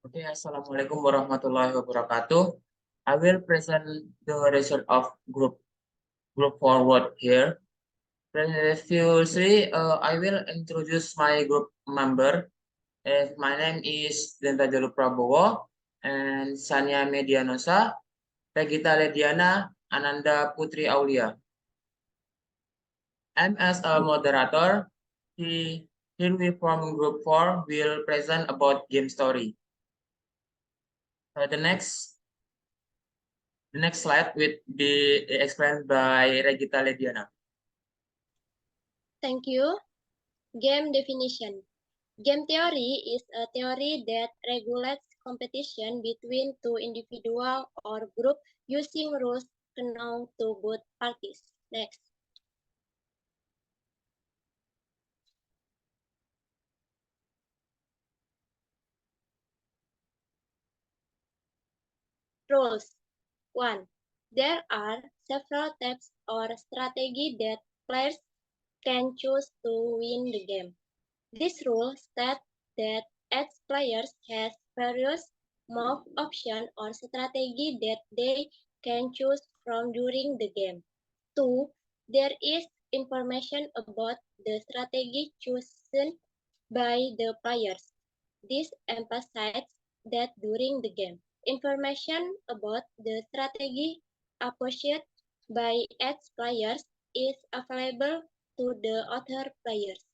Okay, Assalamualaikum warahmatullahi wabarakatuh. I will present the result of group forward here. Previously, I will introduce my group member. My name is Denta Jalu Prabowo and Sania Medianosa, Regita Lediana, Ananda Putri Aulia. I'm as a moderator. Here we from group 4 will present about game story. The next slide will be explained by Regita Lediana. Thank you. Game definition. Game theory is a theory that regulates competition between two individuals or groups using rules known to both parties. Next. Rules. 1. There are several types or strategy that players can choose to win the game. This rule states that each player has various move options or strategy that they can choose from during the game. 2. There is information about the strategy chosen by the players. This emphasizes that during the game, information about the strategy approached by each players is available to the other players.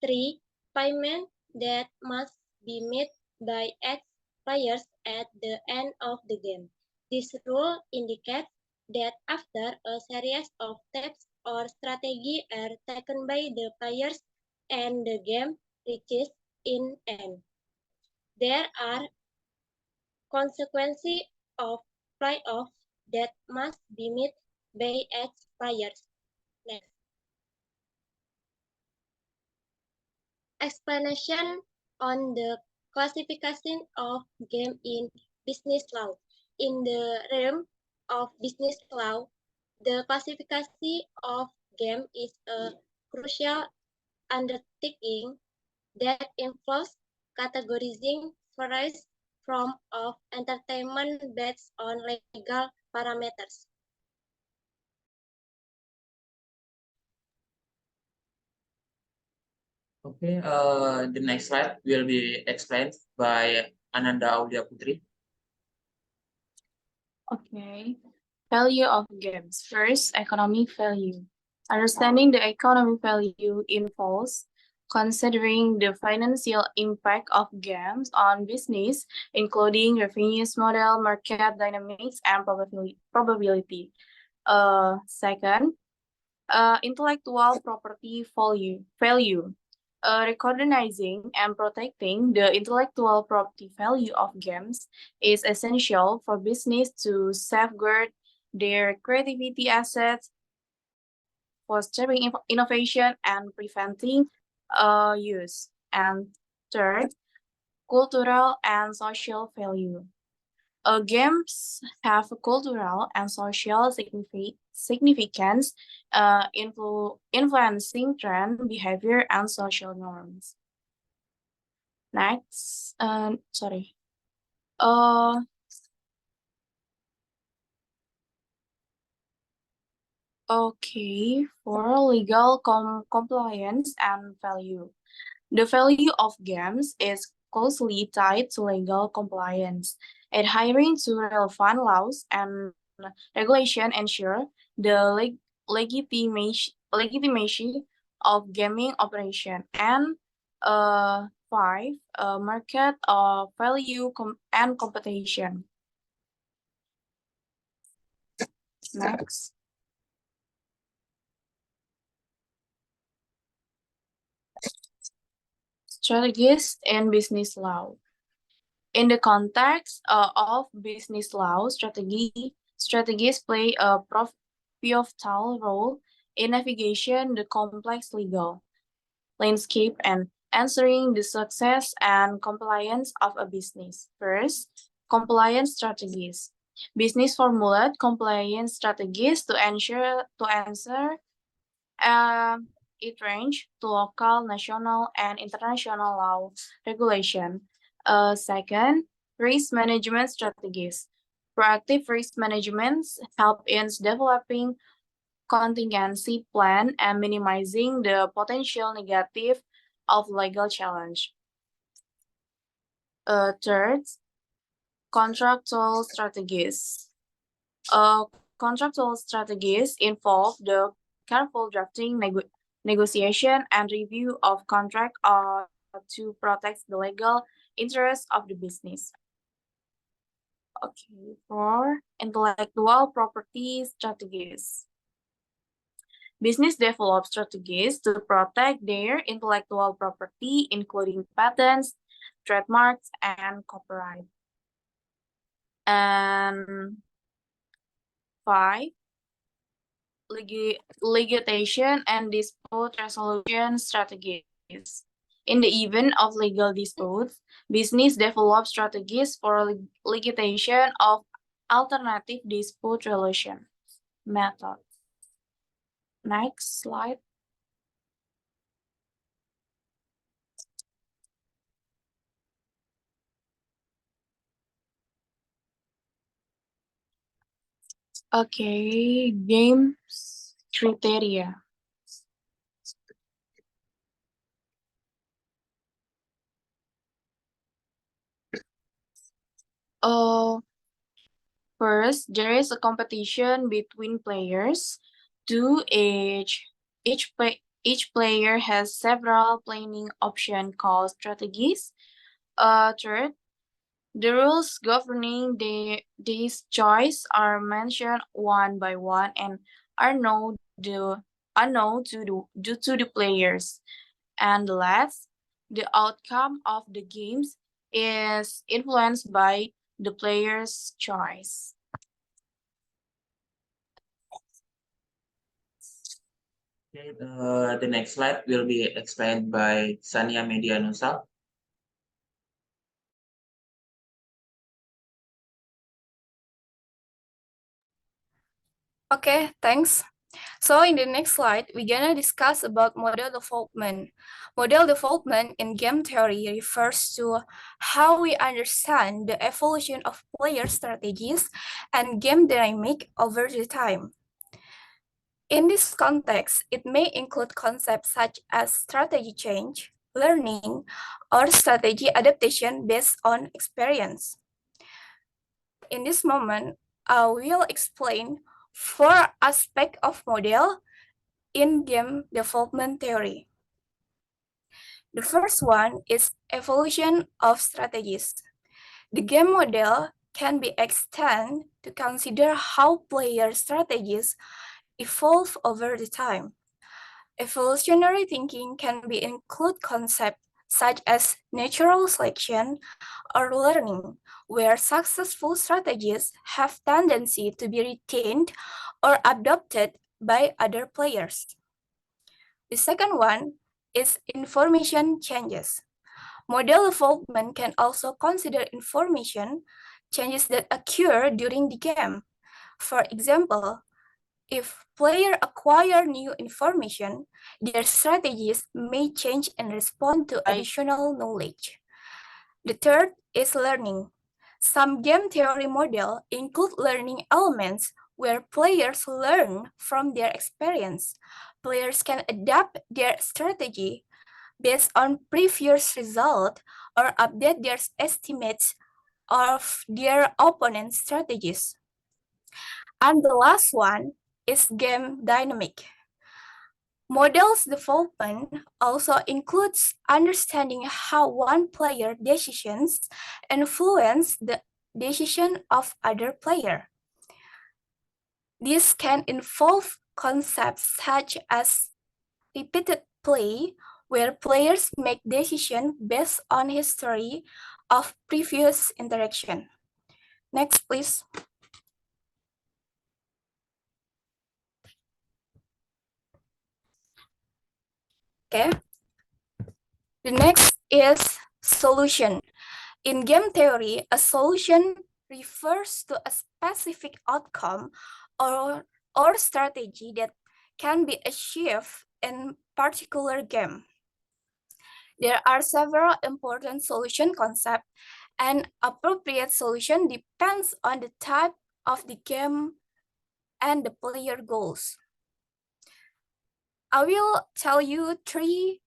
3. Payment that must be made by each players at the end of the game. This rule indicates that after a series of steps or strategy are taken by the players and the game reaches in end, there are consequences of playoff that must be met by each players. Next. Explanation on the classification of game in business law. In the realm of business law, the classification of game is a crucial undertaking that involves categorizing various forms of entertainment based on legal parameters. Okay, the next slide will be explained by Ananda Aulia Putri. Okay. Value of games. First, economic value. Understanding the economic value involves considering the financial impact of games on business, including revenues model, market dynamics, and probability. Second, intellectual property value. Recognizing and protecting the intellectual property value of games is essential for business to safeguard their creativity assets, fostering innovation, and preventing use. And third, cultural and social value. Games have a cultural and social significance, influencing trend, behavior, and social norms. Next, sorry. Okay, for legal compliance and value. The value of games is closely tied to legal compliance. Adhering to relevant laws and regulation ensure the legitimacy of gaming operation. And 5, market of value and competition. Next. Strategies in business law. In the context of business law, strategies play a pivotal role in navigating the complex legal landscape and ensuring the success and compliance of a business. First, compliance strategies. Business formulate compliance strategies to answer it range to local, national, and international law regulation. Second, risk management strategies. Proactive risk management help in developing contingency plan and minimizing the potential negative of legal challenge. Third, contractual strategies. Contractual strategies involve the careful drafting, negotiation, and review of contract to protect the legal interests of the business. Okay, for intellectual property strategies. Business develop strategies to protect their intellectual property, including patents, trademarks, and copyright. And 5, litigation and dispute resolution strategies. In the event of legal disputes, business develop strategies for litigation of alternative dispute resolution methods. Next slide. Okay, games criteria. First, there is a competition between players. Each player has several playing options called strategies. Third, the rules governing these choice are mentioned one by one and are unknown to the players. And last, the outcome of the games is influenced by the player's choice. Okay, the next slide will be explained by Sania Medianusa. Okay, thanks. So in the next slide, we're gonna discuss about model development. Model development in game theory refers to how we understand the evolution of player strategies and game dynamic over the time. In this context, it may include concepts such as strategy change, learning, or strategy adaptation based on experience. In this moment, I will explain 4 aspects of model in game development theory. The first one is evolution of strategies. The game model can be extended to consider how player strategies evolve over the time. Evolutionary thinking can be include concepts such as natural selection or learning, where successful strategies have tendency to be retained or adopted by other players. The second one is information changes. Model development can also consider information changes that occur during the game. For example, if players acquire new information, their strategies may change and respond to additional knowledge. The third is learning. Some game theory models include learning elements where players learn from their experience. Players can adapt their strategy based on previous results or update their estimates of their opponent's strategies. And the last one is game dynamic. Models development also includes understanding how one player decisions influence the decision of other player. This can involve concepts such as repeated play, where players make decisions based on history of previous interaction. Next, please. Okay. The next is solution. In game theory, a solution refers to a specific outcome or strategy that can be achieved in particular game. There are several important solution concepts An appropriate solution depends on the type of the game and the player goals. I will tell you 3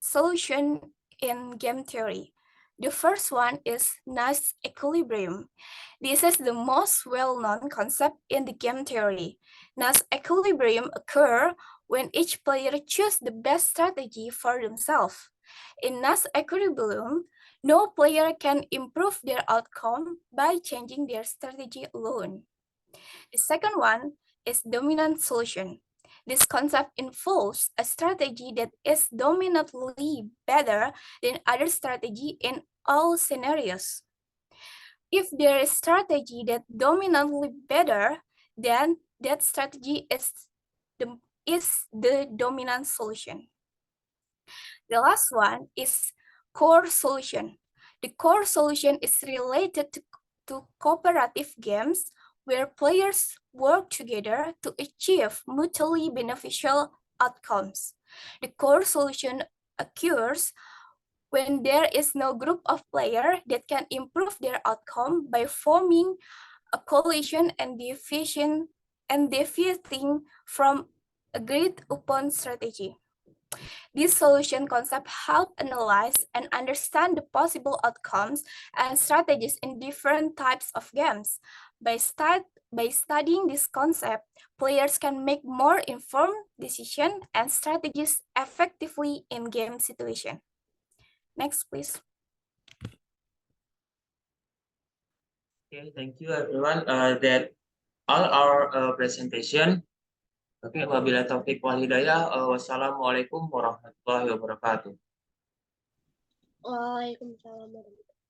solutions in game theory. The first one is Nash equilibrium. This is the most well-known concept in the game theory. Nash equilibrium occurs when each player chooses the best strategy for themselves. In Nash equilibrium, no player can improve their outcome by changing their strategy alone. The second one is dominant solution. This concept involves a strategy that is dominantly better than other strategy in all scenarios. If there is strategy that dominantly better, then that strategy is the dominant solution. The last one is core solution. The core solution is related to cooperative games where players work together to achieve mutually beneficial outcomes. The core solution occurs when there is no group of players that can improve their outcome by forming a coalition and deviating from agreed upon strategy. This solution concept help analyze and understand the possible outcomes and strategies in different types of games. By studying this concept, players can make more informed decisions and strategies effectively in game situation. Next, please. Okay, thank you everyone. That all our presentation. Oke, wabillahi taufiq wal hidayah. Wassalamualaikum warahmatullahi wabarakatuh. Waalaikumsalam warahmatullahi wabarakatuh.